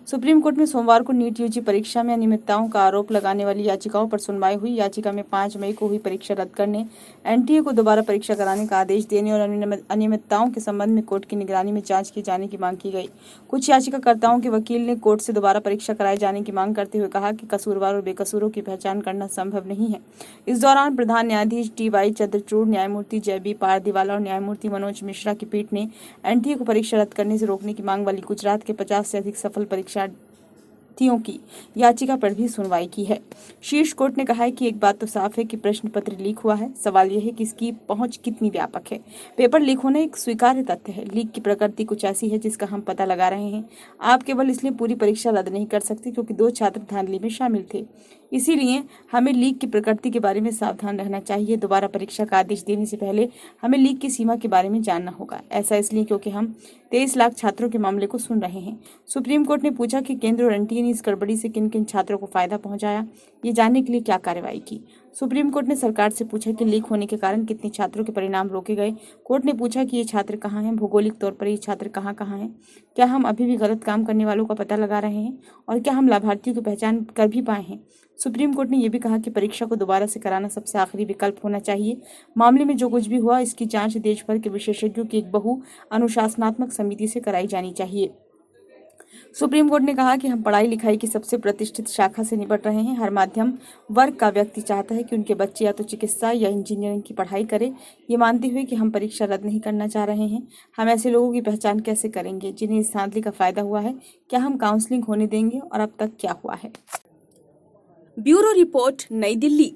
Supreme court में सोमवार को नीट यूजी परीक्षा में अनियमितताओं का आरोप लगाने वाली याचिकाओं पर सुनवाई हुई। याचिका में 5 मई को हुई परीक्षा रद्द करने, एनटीए को दोबारा परीक्षा कराने का आदेश देने और अनियमितताओं के संबंध में कोर्ट की निगरानी में जांच किए जाने की मांग की गई। कुछ याचिकाकर्ताओं के वकील ने कोर्ट से दोबारा परीक्षा कराए जाने की मांग करते हुए कहा कि कसूरवार और बेकसूरों की पहचान करना संभव नहीं है। इस दौरान प्रधान न्यायाधीश DY चंद्रचूड़, न्यायमूर्ति JB पारदीवाला और न्यायमूर्ति मनोज मिश्रा की पीठ ने एनटीए को परीक्षा रद्द करने से रोकने की मांग वाली गुजरात के 50 से अधिक सफल परीक्षार्थियों की याचिका पर भी सुनवाई की है। शीर्ष कोर्ट ने कहा है कि एक बात तो साफ है कि प्रश्न पत्र लीक हुआ है। सवाल यह है कि इसकी पहुंच कितनी व्यापक है। पेपर लीक होना एक स्वीकार्य तथ्य है। लीक की प्रकृति कुछ ऐसी है जिसका हम पता लगा रहे हैं। आप केवल इसलिए पूरी परीक्षा रद्द नहीं कर सकते क्योंकि 2 छात्र धांधली में शामिल थे। इसीलिए हमें लीक की प्रकृति के बारे में सावधान रहना चाहिए। दोबारा परीक्षा का आदेश देने से पहले हमें लीक की सीमा के बारे में जानना होगा। ऐसा इसलिए क्योंकि हम 23 लाख छात्रों के मामले को सुन रहे हैं। सुप्रीम कोर्ट ने पूछा कि केंद्र और एनटीए ने इस गड़बड़ी से किन किन छात्रों को फायदा पहुंचाया, ये जानने के लिए क्या कार्रवाई की। सुप्रीम कोर्ट ने सरकार से पूछा कि लीक होने के कारण कितने छात्रों के परिणाम रोके गए। कोर्ट ने पूछा कि ये छात्र कहाँ हैं, भौगोलिक तौर पर ये छात्र कहाँ कहाँ हैं, क्या हम अभी भी गलत काम करने वालों का पता लगा रहे हैं और क्या हम लाभार्थियों की पहचान कर भी पाए हैं। सुप्रीम कोर्ट ने यह भी कहा कि परीक्षा को दोबारा से कराना सबसे आखिरी विकल्प होना चाहिए। मामले में जो कुछ भी हुआ इसकी जांच देश भर के विशेषज्ञों की एक बहु अनुशासनात्मक समिति से कराई जानी चाहिए। सुप्रीम कोर्ट ने कहा कि हम पढ़ाई लिखाई की सबसे प्रतिष्ठित शाखा से निपट रहे हैं। हर माध्यम वर्ग का व्यक्ति चाहता है कि उनके बच्चे या तो चिकित्सा या इंजीनियरिंग की पढ़ाई करें। ये मानते हुए कि हम परीक्षा रद्द नहीं करना चाह रहे हैं, हम ऐसे लोगों की पहचान कैसे करेंगे जिन्हें इस धांधली का फायदा हुआ है? क्या हम काउंसलिंग होने देंगे और अब तक क्या हुआ है? ब्यूरो रिपोर्ट, नई दिल्ली।